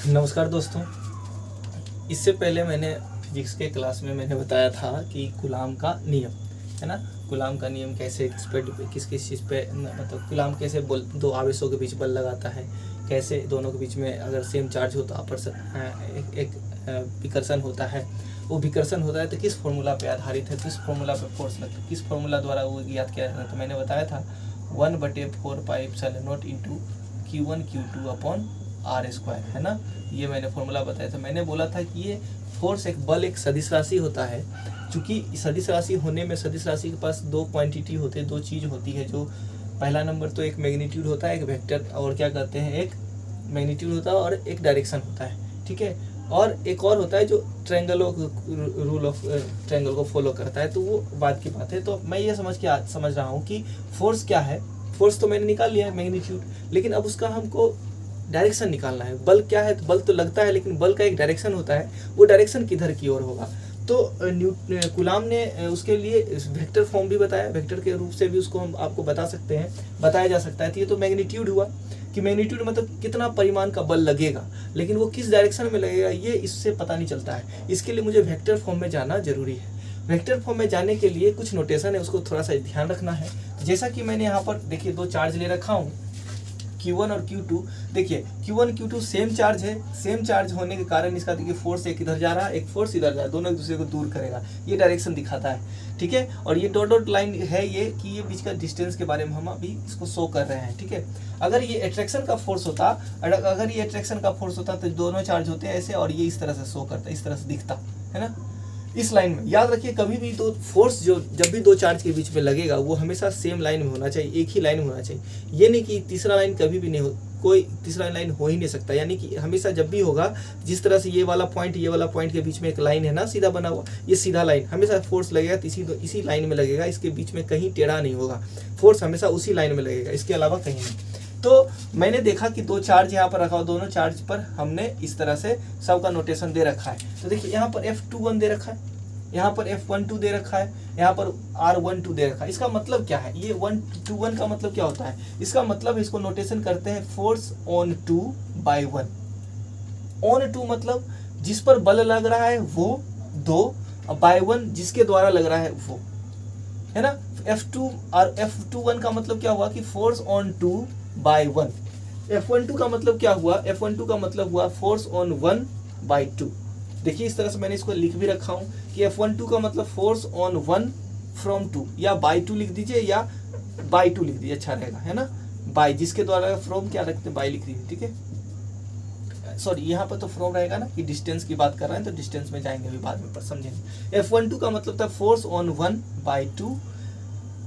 नमस्कार दोस्तों। इससे पहले मैंने फिजिक्स के क्लास में मैंने बताया था कि कूलाम का नियम है ना। कूलाम का नियम कैसे किस किस चीज़ पे मतलब कूलाम कैसे दो आवेशों के बीच बल लगाता है, कैसे दोनों के बीच में अगर सेम चार्ज हो तो एक विकर्षण होता है, वो विकर्षण होता है तो किस फॉर्मूला पे आधारित है, किस फॉर्मूला पे फोर्स लगता है, किस फॉर्मूला द्वारा वो ज्ञात किया जाता है। तो मैंने बताया था 1/4 pi epsilon not into Q1 Q2 upon R² है ना। ये मैंने फॉर्मूला बताया था। मैंने बोला था कि ये फोर्स एक बल एक सदिश राशि होता है। चूँकि सदिश राशि होने में सदिश राशि के पास दो क्वांटिटी होते हैं, दो चीज़ होती है। जो पहला नंबर तो एक मैग्नीट्यूड होता है, एक वेक्टर, और क्या कहते हैं, एक मैग्नीट्यूड होता है और एक डायरेक्शन होता है, ठीक है। और एक और होता है जो रूल ऑफ ट्रायंगल को फॉलो करता है, तो वो बात की बात है। तो मैं ये समझ रहा हूँ कि फोर्स क्या है। फोर्स तो मैंने निकाल लिया है मैग्नीट्यूड, लेकिन अब उसका हमको डायरेक्शन निकालना है। बल क्या है, तो बल तो लगता है, लेकिन बल का एक डायरेक्शन होता है, वो डायरेक्शन किधर की ओर होगा। तो कूलाम ने उसके लिए वेक्टर फॉर्म भी बताया, वेक्टर के रूप से भी उसको हम आपको बताया जा सकता है। तो ये तो मैग्नीट्यूड हुआ कि मैग्नीट्यूड मतलब कितना परिमाण का बल लगेगा, लेकिन वो किस डायरेक्शन में लगेगा ये इससे पता नहीं चलता है। इसके लिए मुझे वेक्टर फॉर्म में जाना जरूरी है। वेक्टर फॉर्म में जाने के लिए कुछ नोटेशन है, उसको थोड़ा सा ध्यान रखना है। जैसा कि मैंने यहाँ पर देखिए दो चार्ज ले रखा हूँ, Q1 और Q2। देखिए Q1 Q2 सेम चार्ज है। सेम चार्ज होने के कारण इसका देखिए फोर्स एक इधर जा रहा है, एक फोर्स इधर जा रहा है, दोनों एक दूसरे को दूर करेगा, ये डायरेक्शन दिखाता है, ठीक है। और ये डॉट डॉट लाइन है ये कि ये बीच का डिस्टेंस के बारे में हम अभी इसको शो कर रहे हैं, ठीक है। अगर ये अट्रैक्शन का फोर्स होता तो दोनों चार्ज होते हैं ऐसे, और ये इस तरह से शो करता, इस तरह से दिखता है ना, इस लाइन में। याद रखिए कभी भी तो फोर्स जब भी दो चार्ज के बीच में लगेगा वो हमेशा सेम लाइन में होना चाहिए, एक ही लाइन में होना चाहिए। ये नहीं कि तीसरा लाइन कभी भी नहीं हो, कोई तीसरा लाइन हो ही नहीं सकता। यानी कि हमेशा जब भी होगा, जिस तरह से ये वाला पॉइंट के बीच में एक लाइन है ना सीधा बना हुआ, ये सीधा लाइन हमेशा फोर्स लगेगा तो इसी लाइन में लगेगा, इसके बीच में कहीं टेढ़ा नहीं होगा, फोर्स हमेशा उसी लाइन में लगेगा, इसके अलावा कहीं नहीं। तो मैंने देखा कि दो चार्ज यहाँ पर रखा हुआ, दोनों चार्ज पर हमने इस तरह से सबका नोटेशन दे रखा है। तो देखिए यहाँ पर F21 दे रखा है, यहाँ पर F12 दे रखा है, यहाँ पर R12 दे रखा है। इसका मतलब क्या है, ये 1 का मतलब क्या होता है, इसका मतलब इसको नोटेशन करते हैं फोर्स ऑन 2 बाई 1। ऑन 2 मतलब जिस पर बल लग रहा है वो 2, बाई 1 जिसके द्वारा लग रहा है वो, है ना। F2 और F21 का मतलब क्या हुआ कि फोर्स ऑन 2 बाई 1। F12 का मतलब क्या हुआ, F12 का मतलब हुआ फोर्स ऑन 1 बाई 2। देखिए इस तरह से मैंने इसको लिख भी रखा हूँ कि F12 का मतलब फोर्स ऑन 1 फ्रॉम 2, या बाई 2 लिख दीजिए या बाई 2 लिख दीजिए, अच्छा रहेगा, है ना। बाई जिसके द्वारा फ्रॉम क्या रखते हैं, बाई लिख दीजिए, ठीक है। सॉरी यहाँ पर तो फ्रॉम रहेगा ना, कि डिस्टेंस की बात कर रहे हैं तो डिस्टेंस में जाएंगे अभी बाद में पर समझेंगे। F12 का मतलब था फोर्स ऑन 1 बाई 2,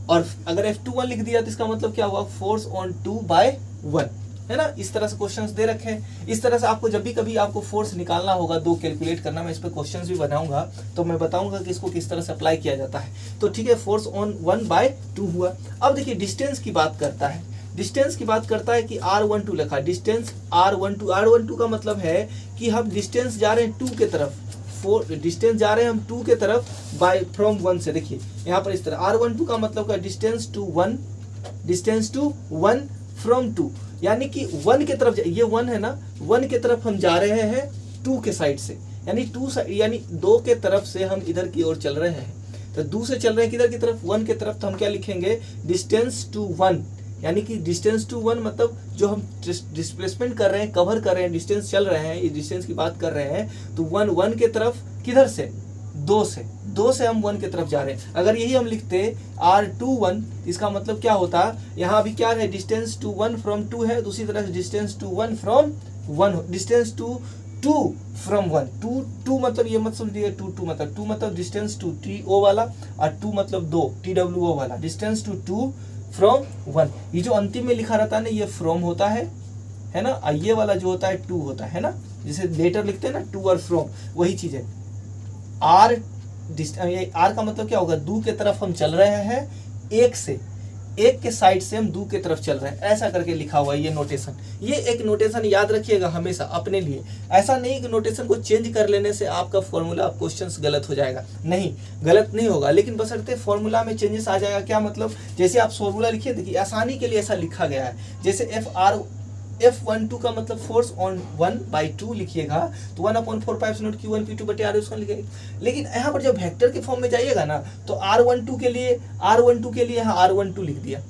और अगर F21 लिख दिया तो इसका मतलब क्या हुआ, फोर्स ऑन 2 बाई 1, है ना। इस तरह से क्वेश्चंस दे रखे हैं। इस तरह से आपको जब भी कभी आपको फोर्स निकालना होगा, दो कैलकुलेट करना, मैं इस पर क्वेश्चंस भी बनाऊंगा तो मैं बताऊंगा कि इसको किस तरह से अप्लाई किया जाता है। तो ठीक है, फोर्स ऑन 1 बाई 2 हुआ। अब देखिए डिस्टेंस की बात करता है, डिस्टेंस की बात करता है कि R12 लिखा, डिस्टेंस R12 का मतलब है कि हम डिस्टेंस जा रहे हैं 2 के तरफ, डिस्टेंस जा रहे हैं हम 2 के तरफ बाय फ्रॉम 1 से। देखिए यहाँ पर इस तरह R12 का मतलब क्या, डिस्टेंस टू 1 फ्रॉम 2, यानी कि 1 के तरफ, ये 1 है ना, 1 के तरफ हम जा रहे हैं 2 के साइड से, यानी 2 के तरफ से हम इधर की ओर चल रहे हैं। तो 2 से चल रहे हैं किधर की तरफ, 1 के तरफ। तो हम क्या लिखेंगे, डिस्टेंस टू 1, यानी कि डिस्टेंस टू 1 मतलब जो हम डिस्प्लेसमेंट कर रहे हैं, कवर कर रहे हैं, डिस्टेंस चल रहे हैं, इस डिस्टेंस की बात कर रहे हैं। तो 1 के तरफ किधर से, 2 से हम 1 की तरफ जा रहे हैं। अगर यही हम लिखते R21, इसका मतलब क्या होता, यहाँ अभी क्या है, डिस्टेंस टू 1 फ्रॉम 2 है, दूसरी तरफ distance to 1 from 1, distance to 2 from 1। 2 मतलब ये मत समझिए, 2 मतलब डिस्टेंस टू TO वाला, और 2 मतलब 2 TWO वाला, डिस्टेंस टू 2 फ्रॉम 1। ये जो अंतिम में लिखा रहता है ना, ये फ्रॉम होता है ना, और ये वाला जो होता है 2 होता है ना, जैसे लेटर लिखते हैं ना 2 और फ्रॉम, वही चीज है। R का मतलब क्या होगा, 2 के तरफ हम चल रहे हैं, एक के साइड से हम 2 के तरफ चल रहे हैं, ऐसा करके लिखा हुआ है ये नोटेशन। ये एक नोटेशन याद रखिएगा हमेशा अपने लिए। ऐसा नहीं कि नोटेशन को चेंज कर लेने से आपका फॉर्मूला क्वेश्चंस गलत हो जाएगा, नहीं, गलत नहीं होगा, लेकिन बशर्ते फॉर्मूला में चेंजेस आ जाएगा। क्या मतलब, जैसे आप फॉर्मूला लिखिए, देखिए आसानी के लिए ऐसा लिखा गया है, जैसे F12 का मतलब फोर्स ऑन 1/2 लिखिएगा तो 1/4 Q1 Q2 बटे R उसको लिखिएगा। लेकिन यहाँ पर जब वेक्टर के फॉर्म में जाइएगा ना तो R12 के लिए यहाँ R12 लिख दिया,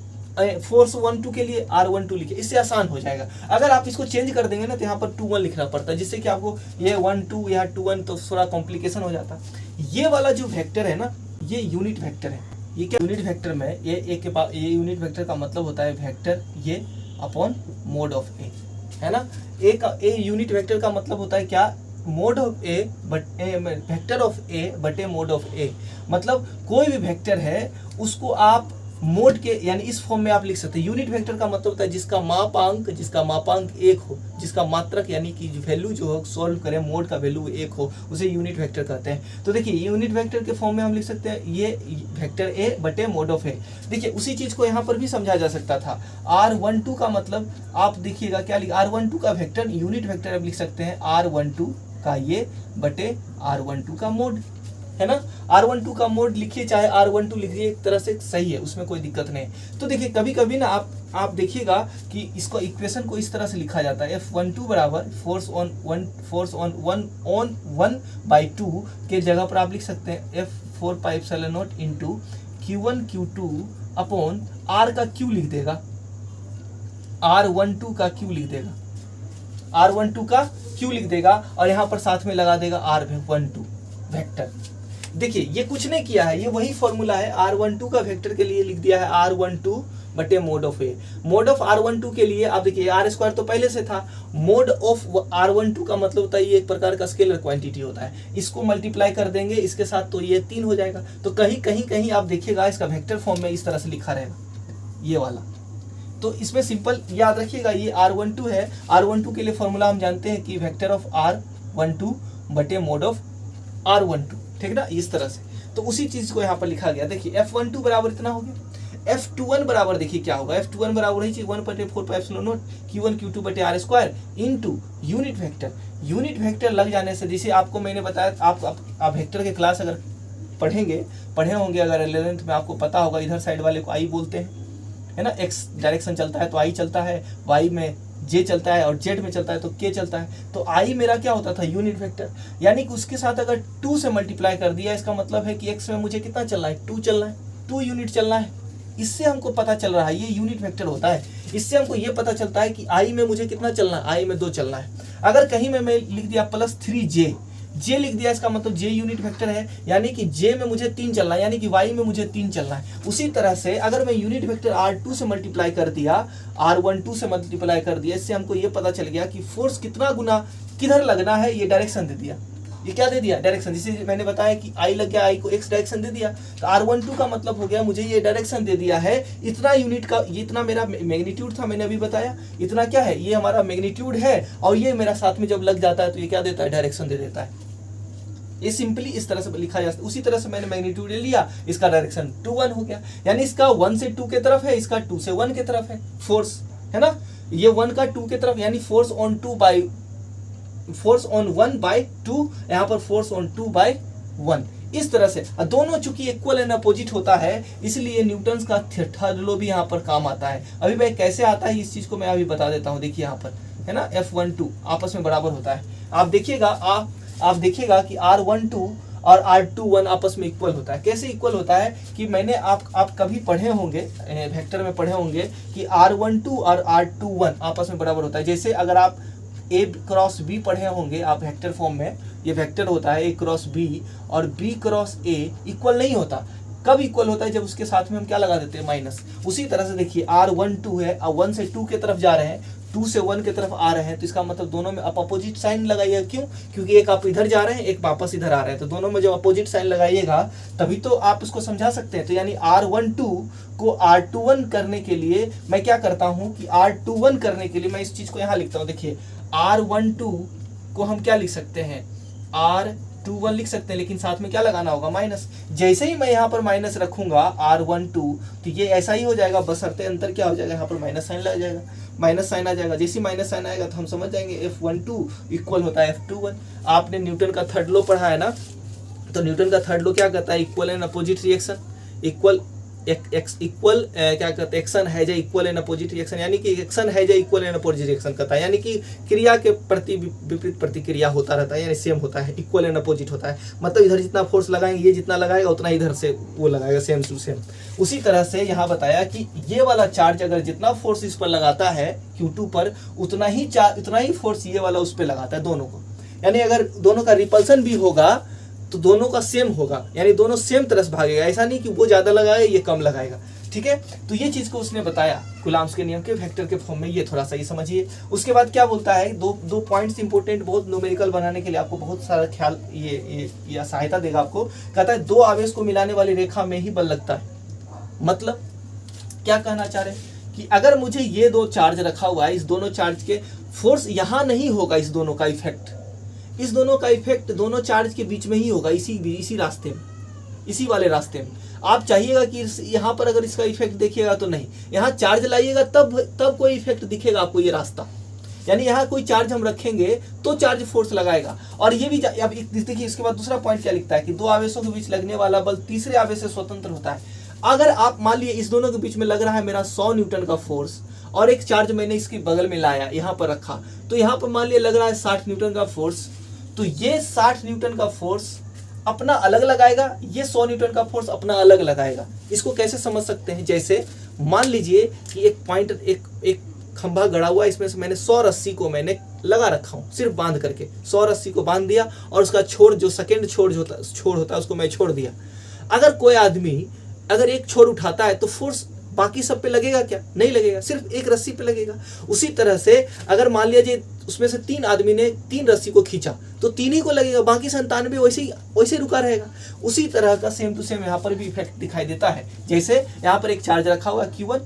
फोर्स 12 के लिए R12 लिखिए, इससे आसान हो जाएगा। अगर आप इसको चेंज कर देंगे ना तो यहाँ पर 21 लिखना पड़ता है, जिससे कि आपको ये 12 यहाँ 21 तो थोड़ा कॉम्प्लिकेशन हो जाता। ये वाला जो वेक्टर है ना ये यूनिट वेक्टर है। ये क्या यूनिट वेक्टर में ये एक के पास ये यूनिट वेक्टर का मतलब होता है वेक्टर ये अपॉन मोड ऑफ ए, है ना। ए यूनिट वेक्टर का मतलब होता है क्या, मोड ऑफ ए बट ए वेक्टर ऑफ ए बटे मोड ऑफ ए। मतलब कोई भी वेक्टर है उसको आप मोड के यानी इस फॉर्म में आप लिख सकते हैं। यूनिट वेक्टर का मतलब होता है जिसका मापांक एक हो, जिसका मात्रक यानी कि वैल्यू जो हो सॉल्व करें मोड का वैल्यू एक हो, उसे यूनिट वेक्टर कहते हैं। तो देखिए यूनिट वेक्टर के फॉर्म में हम लिख सकते हैं ये वेक्टर ए बटे मोड ऑफ ए। देखिए उसी चीज को यहाँ पर भी समझा जा सकता था। R12 का मतलब आप देखिएगा क्या लिख, R12 का वेक्टर यूनिट वेक्टर आप लिख सकते हैं R12 का ये बटे R12 का मोड, है ना। R12 का मोड लिखिए चाहे R12 लिखिए, एक तरह से सही है, उसमें कोई दिक्कत नहीं। तो देखिए कभी कभी ना आप देखिएगा कि इसको इक्वेशन को इस तरह से लिखा जाता है F12 बराबर फोर्स ऑन 1/2 के जगह पर आप लिख सकते हैं F4πε0 into Q1 Q2 upon R का Q लिख देगा, R12 का Q लिख देगा, R12 का Q लिख देगा और यहाँ पर साथ में लगा देगा R12 वेक्टर। देखिए ये कुछ नहीं किया है, ये वही फॉर्मूला है। R12 का वेक्टर के लिए लिख दिया है R12 बटे mode of A. Mode of R12 के लिए आप देखिए R स्क्वायर तो पहले से था, मोड ऑफ R12 का मतलब होता है ये एक प्रकार का स्केलर क्वांटिटी होता है, इसको मल्टीप्लाई कर देंगे इसके साथ तो ये 3 हो जाएगा। तो कहीं आप देखिएगा इसका वेक्टर फॉर्म में इस तरह से लिखा रहेगा ये वाला। तो इसमें सिंपल याद रखिएगा ये R12 है, R12 के लिए फॉर्मूला हम जानते हैं कि वेक्टर ऑफ R12 बटे मोड ऑफ R12, ठीक ना, इस तरह से। तो उसी चीज को यहाँ पर लिखा गया। देखिए F12 बराबर इतना हो गया, F21 बराबर देखिए क्या होगा, F21 बराबर है 1/4 Q1 Q2 बटे R square into unit vector. Unit vector लग जाने से जैसे आपको मैंने बताया, आप वेक्टर के क्लास अगर पढ़े होंगे अगर 11th में, आपको पता होगा इधर साइड वाले को आई बोलते हैं, है ना। x डायरेक्शन चलता है तो आई चलता है, y में j चलता है और z में चलता है तो k चलता है। तो i मेरा क्या होता था, यूनिट वेक्टर, यानी कि उसके साथ अगर 2 से मल्टीप्लाई कर दिया, इसका मतलब है कि x में मुझे कितना चलना है, 2 चलना है, 2 यूनिट चलना है। इससे हमको पता चल रहा है ये यूनिट वेक्टर होता है। इससे हमको ये पता चलता है कि i में मुझे कितना चलना है, i में 2 चलना है। अगर कहीं में मैं लिख दिया +3j, j लिख दिया, इसका मतलब j यूनिट वेक्टर है, यानी कि j में मुझे 3 चलना है, यानी कि y में मुझे 3 चलना है। उसी तरह से अगर मैं यूनिट वेक्टर R2 से मल्टीप्लाई कर दिया, R12 से मल्टीप्लाई कर दिया, इससे हमको ये पता चल गया कि फोर्स कितना गुना किधर लगना है, ये डायरेक्शन दे दिया। ये क्या दे दिया, डायरेक्शन। जैसे मैंने बताया कि I लग गया, I को x डायरेक्शन दे दिया, तो R12 का मतलब हो गया मुझे ये डायरेक्शन दे दिया है, इतना यूनिट का, ये इतना मेरा मैग्नीट्यूड था, मैंने अभी बताया इतना क्या है, ये हमारा मैग्नीट्यूड है, और ये मेरा साथ में जब लग जाता है तो ये क्या देता है, डायरेक्शन दे देता है। ये सिंपली इस तरह से लिखा जा सकता है। उसी तरह से मैंने मैग्नीट्यूड लिया, इसका डायरेक्शन 2-1 हो गया, यानी इसका 1 से 2 के तरफ है, इसका 2 से 1 के तरफ है फोर्स, है ना। ये 1 का 2 के तरफ, यानी फोर्स ऑन 1/2, यहाँ पर फोर्स ऑन 2/1, इस तरह से। दोनों चूंकि इक्वल एंड अपोजिट होता है, इसलिए न्यूटन का थर्ड लॉ भी यहाँ पर काम आता है। अभी भाई कैसे आता है इस चीज को मैं अभी बता देता हूँ। देखिए यहाँ पर है ना, F12 आपस में बराबर होता है। आप देखिएगा कि R12 और R21 आपस में इक्वल होता है। कैसे इक्वल होता है कि मैंने आप कभी पढ़े होंगे, वेक्टर में पढ़े होंगे कि R12 और R21 आपस में बराबर होता है। जैसे अगर आप A क्रॉस B पढ़े होंगे आप वेक्टर फॉर्म में, ये वेक्टर होता है A क्रॉस B और B क्रॉस A इक्वल नहीं होता। कब इक्वल होता है, जब उसके साथ में हम क्या लगा देते हैं, माइनस। उसी तरह से देखिए R12 है, 1 से 2 की तरफ जा रहे हैं, 2 से 1 की तरफ आ रहे हैं, तो इसका मतलब दोनों में आप अपोजिट साइन लगाइए। क्यों, क्योंकि एक आप इधर जा रहे हैं, एक वापस इधर आ रहे हैं, तो दोनों में जब अपोजिट साइन लगाइएगा तभी तो आप इसको समझा सकते हैं। तो यानी R12 को R21 करने के लिए मैं क्या करता हूँ कि R21 करने के लिए मैं इस चीज को यहाँ लिखता हूँ। देखिए R12 को हम क्या लिख सकते हैं, R21 लिख सकते हैं, लेकिन साथ में क्या लगाना होगा, माइनस। जैसे ही मैं यहाँ पर माइनस रखूंगा R12 तो ये ऐसा ही हो जाएगा, बशर्ते अंतर क्या हो जाएगा, यहाँ पर माइनस साइन लग जाएगा, माइनस साइन आ जाएगा। जैसे माइनस साइन आएगा तो हम समझ जाएंगे F12 इक्वल होता है F21। आपने न्यूटन का थर्ड लॉ पढ़ा है ना, तो न्यूटन का थर्ड लॉ क्या कहता है, equal and opposite reaction. Equal x equal क्या कहते हैं, action has a equal and opposite reaction, यानी कि action has a equal and opposite reaction करता है, यानी कि क्रिया के प्रति विपरीत प्रतिक्रिया होता रहता है, यानी सेम होता है, इक्वल एंड अपोजिट होता है। मतलब इधर जितना फोर्स लगाएंगे ये जितना लगाएगा उतना इधर से वो लगाएगा, सेम टू सेम। उसी तरह से यहाँ बताया कि ये वाला चार्ज अगर जितना फोर्स इस पर लगाता है Q2 पर, उतना ही फोर्स ये वाला उस पर लगाता है, दोनों को। यानी अगर दोनों का रिपल्सन भी होगा तो दोनों का सेम होगा, यानी दोनों सेम तरह से भागेगा, ऐसा नहीं कि वो ज़्यादा लगाएगा ये कम लगाएगा। ठीक है, तो ये चीज़ को उसने बताया कूलाम्स के नियम के वेक्टर के फॉर्म में, ये थोड़ा सा ये समझिए। उसके बाद क्या बोलता है, दो पॉइंट्स इंपॉर्टेंट, बहुत न्यूमेरिकल बनाने के लिए आपको बहुत सारा ख्याल ये सहायता देगा आपको। कहता है 2 आवेश को मिलाने वाली रेखा में ही बल लगता है। मतलब क्या कहना चाह रहे हैं कि अगर मुझे ये 2 चार्ज रखा हुआ है, इस दोनों चार्ज के फोर्स यहाँ नहीं होगा, इस दोनों का इफेक्ट दोनों चार्ज के बीच में ही होगा, इसी रास्ते में, इसी वाले रास्ते में। आप चाहिएगा कि यहाँ पर अगर इसका इफेक्ट देखिएगा तो नहीं, यहाँ चार्ज लाइएगा तब कोई इफेक्ट दिखेगा आपको, ये रास्ता। यानी यहाँ कोई चार्ज हम रखेंगे तो चार्ज फोर्स लगाएगा। और ये भी अब देखिए, इसके बाद दूसरा पॉइंट क्या लिखता है कि 2 आवेशों के बीच लगने वाला बल तीसरे आवेश से स्वतंत्र होता है। अगर आप मान लिए इस दोनों के बीच में लग रहा है मेरा 100 न्यूटन का फोर्स, और एक चार्ज मैंने इसके बगल में लाया, यहाँ पर रखा, तो यहाँ पर मान लिया लग रहा है 60 न्यूटन का फोर्स, तो ये 60 न्यूटन का फोर्स अपना अलग लगाएगा, ये 100 न्यूटन का फोर्स अपना अलग लगाएगा। इसको कैसे समझ सकते हैं, जैसे मान लीजिए कि एक खंभा गड़ा हुआ है, इसमें से मैंने 100 रस्सी को मैंने लगा रखा हूँ, सिर्फ बांध करके 100 रस्सी को बांध दिया, और उसका छोर जो सेकेंड छोर होता है उसको मैं छोड़ दिया। अगर कोई आदमी अगर एक छोर उठाता है तो फोर्स बाकी सब पे लगेगा क्या? नहीं लगेगा, सिर्फ एक रस्सी पे लगेगा। उसी तरह से अगर मान लिया उसमें से 3 आदमी ने 3 रस्सी को खींचा तो 3 ही को लगेगा, बाकी 97 वैसे रुका रहेगा। उसी तरह का सेम टू सेम यहाँ पर भी इफेक्ट दिखाई देता है। जैसे यहाँ पर एक चार्ज रखा हुआ है Q1,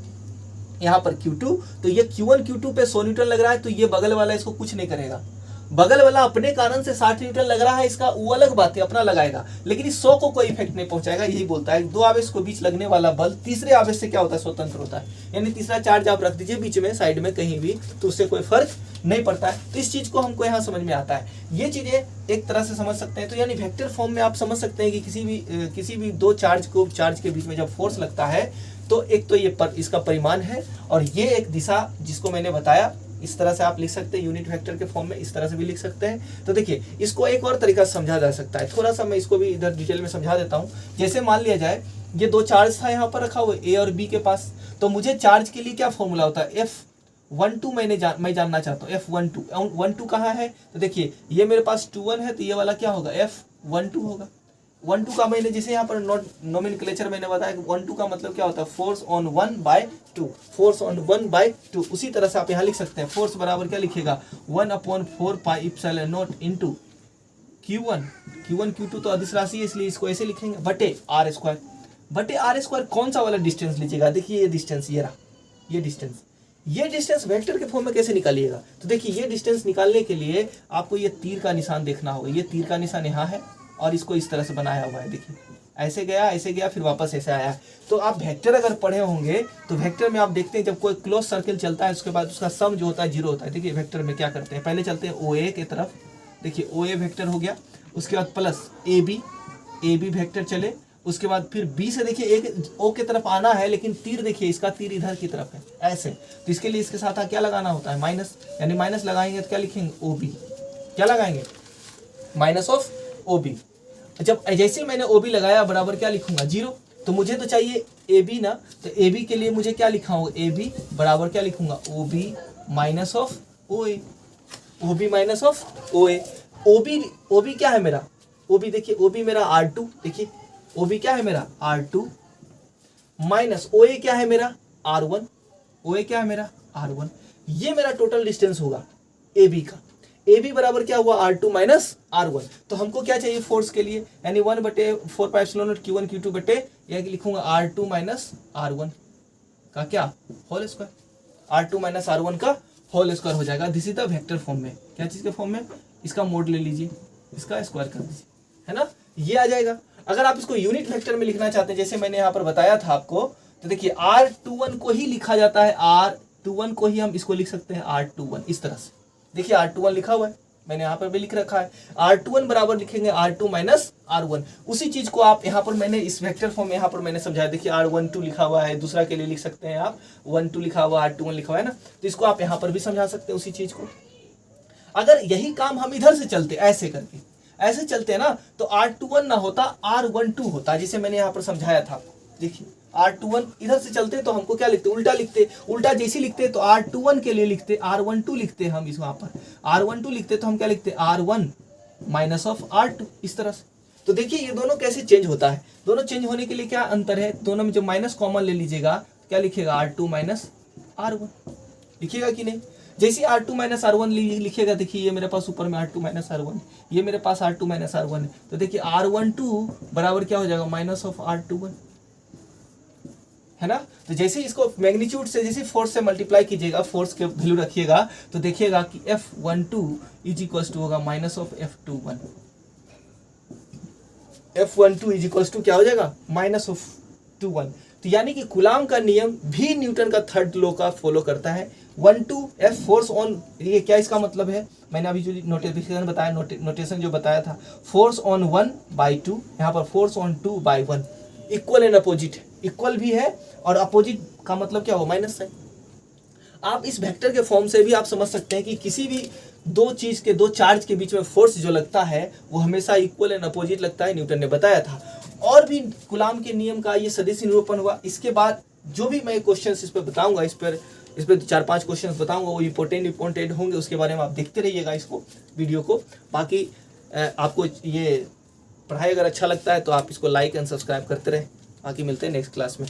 यहाँ पर Q2, तो ये Q1 Q2 पे 100 न्यूटन लग रहा है, तो ये बगल वाला इसको कुछ नहीं करेगा। बगल वाला अपने कारण से 60 न्यूटन लग रहा है, इसका वो अलग बात है, अपना लगाएगा, लेकिन इस 100 को कोई इफेक्ट नहीं पहुंचाएगा। यही बोलता है 2 आवेश को बीच लगने वाला बल तीसरे आवेश से क्या होता है, स्वतंत्र होता है। यानी तीसरा चार्ज आप रख दीजिए बीच में, साइड में कहीं भी, तो उससे कोई फर्क नहीं पड़ता है। तो इस चीज को हमको यहाँ समझ में आता है। ये चीजें एक तरह से समझ सकते हैं। तो यानी वेक्टर फॉर्म में आप समझ सकते हैं कि किसी भी 2 चार्ज के बीच में जब फोर्स लगता है तो एक तो ये इसका परिमाण है, और ये एक दिशा जिसको मैंने बताया, इस तरह से आप लिख सकते हैं यूनिट वेक्टर के फॉर्म में, इस तरह से भी लिख सकते हैं। तो देखिए, इसको एक और तरीका से समझा जा सकता है, थोड़ा सा मैं इसको भी इधर डिटेल में समझा देता हूँ। जैसे मान लिया जाए ये 2 चार्ज था यहाँ पर रखा हुआ A और B के पास, तो मुझे चार्ज के लिए क्या फॉर्मूला होता है, F12 मैं जानना चाहता हूँ। F12 कहाँ है, तो देखिए ये मेरे पास 21 है, तो ये वाला क्या होगा, F12 होगा। 12 का मैंने जैसे यहाँ पर नोमेनक्लेचर मैंने बताया कि 12 का मतलब क्या होता है, फोर्स ऑन 1/2, फोर्स ऑन 1/2। उसी तरह से आप यहाँ लिख सकते हैं, फोर्स बराबर क्या लिखेगा, 1/4 pi epsilon not into Q1 Q2 तो अदिश राशि है, इसलिए इसको ऐसे लिखेंगे, बटे R स्क्वायर। कौन सा वाला डिस्टेंस लीजिएगा, देखिए ये डिस्टेंस, ये रहा ये डिस्टेंस वेक्टर के फॉर्म में कैसे निकालिएगा। तो देखिए, ये डिस्टेंस निकालने के लिए आपको ये तीर का निशान देखना होगा। ये तीर का निशान यहाँ है, और इसको इस तरह से बनाया हुआ है, देखिए ऐसे गया फिर वापस ऐसे आया। तो आप वेक्टर अगर पढ़े होंगे तो वेक्टर में आप देखते हैं जब कोई क्लोज सर्कल चलता है उसके बाद उसका सम जो होता है 0 होता है। देखिए वेक्टर में क्या करते हैं, पहले चलते हैं OA की तरफ, देखिए OA वेक्टर हो गया, उसके बाद प्लस AB वेक्टर चले, उसके बाद फिर B से देखिए एक O की तरफ आना है, लेकिन तीर देखिए इसका तीर इधर की तरफ है ऐसे, तो इसके लिए इसके साथ क्या लगाना होता है, माइनस। यानी माइनस लगाएंगे तो क्या लिखेंगे, OB, क्या लगाएंगे, माइनस ऑफ OB। जब जैसे मैंने OB लगाया बराबर क्या लिखूंगा, 0। तो मुझे तो चाहिए AB ना, तो AB के लिए मुझे क्या लिखा होगा, AB बराबर क्या लिखूंगा, OB minus of OA, OB minus of OA। OB क्या है मेरा, OB देखिए, OB मेरा R2, देखिए OB क्या है मेरा R2, माइनस OA क्या है मेरा R1, OA क्या है मेरा R1। ये मेरा टोटल डिस्टेंस होगा AB का। AB बराबर क्या हुआ, R2 माइनस R1। तो हमको क्या चाहिए फोर्स के लिए, यानी 1/4 pi epsilon not Q1 Q2 बटे या लिखूंगा R2 माइनस R1 का क्या whole square, R2 minus R1 का होल स्क्वायर हो जाएगा। This is the vector form में, क्या चीज के फॉर्म में, इसका मोड ले लीजिए, इसका स्क्वायर कर दीजिए, है ना, ये आ जाएगा। अगर आप इसको यूनिट वेक्टर में लिखना चाहते हैं, जैसे मैंने यहाँ पर बताया था आपको, तो देखिए R21 को ही लिखा जाता है, R21 को ही हम इसको लिख सकते हैं R21, इस तरह से देखिए R21 लिखा हुआ है, मैंने यहाँ पर भी लिख रखा है। R21 बराबर लिखेंगे R2 माइनस R1। उसी चीज को आप यहाँ पर मैंने इस वेक्टर फॉर्म में यहाँ पर मैंने समझाया। देखिए R12 लिखा हुआ है, दूसरा के लिए लिख सकते हैं आप 12 लिखा हुआ, R21 लिखा हुआ है ना, तो इसको आप यहाँ पर भी समझा सकते हैं उसी चीज को। अगर यही काम हम इधर से चलते, ऐसे करके ऐसे चलते हैं ना, तो R21 ना होता R12 होता, जिसे मैंने यहाँ पर समझाया था। देखिए R21 इधर से चलते तो हमको क्या लिखते, उल्टा लिखते। उल्टा जैसे लिखते तो R21 के लिए लिखते R12 लिखते, हम इस वहां पर R12 लिखते तो हम क्या लिखते R1 माइनस ऑफ R2, इस तरह से। तो देखिए ये दोनों कैसे चेंज होता है। दोनों चेंज होने के लिए क्या अंतर है, दोनों में जब माइनस कॉमन ले लीजिएगा क्या लिखेगा R2 माइनस R1 लिखिएगा कि नहीं। जैसे R2 माइनस R1 लिखिएगा, देखिए ये मेरे पास ऊपर में R2 माइनस R1, ये मेरे पास R2 माइनस R1 है, तो देखिए R12 बराबर क्या हो जाएगा माइनस ऑफ R21, है ना। तो जैसे इसको मैग्नीट्यूड से जैसे फोर्स से मल्टीप्लाई कीजिएगा, फोर्स के वैल्यू रखिएगा, तो देखिएगा कि F12 इज इक्वल टू होगा minus of F21। F12 is equal to क्या हो जाएगा माइनस ऑफ 21। तो यानी कि कूलाम का नियम भी न्यूटन का थर्ड लॉ का फॉलो करता है। 1-2 F फोर्स ऑन, ये क्या इसका मतलब है, मैंने अभी जो नोटिफिकेशन बताया, नोटेशन जो बताया था, फोर्स ऑन 1/2, यहाँ पर force on 2/1, equal and opposite, equal भी है और अपोजिट का मतलब क्या हो माइनस है। आप इस वेक्टर के फॉर्म से भी आप समझ सकते हैं कि किसी भी दो चीज के, दो चार्ज के बीच में फोर्स जो लगता है वो हमेशा इक्वल एंड अपोजिट लगता है, न्यूटन ने बताया था। और भी कूलाम के नियम का ये सदिश निरूपण हुआ। इसके बाद जो भी मैं क्वेश्चंस इस पर बताऊंगा, इस पर 4-5 क्वेश्चंस बताऊंगा, वो इंपॉर्टेंट होंगे, उसके बारे में आप देखते रहिएगा इसको, वीडियो को। बाकी आपको ये पढ़ाई अगर अच्छा लगता है तो आप इसको लाइक एंड सब्सक्राइब करते रहें। बाकी मिलते हैं नेक्स्ट क्लास में।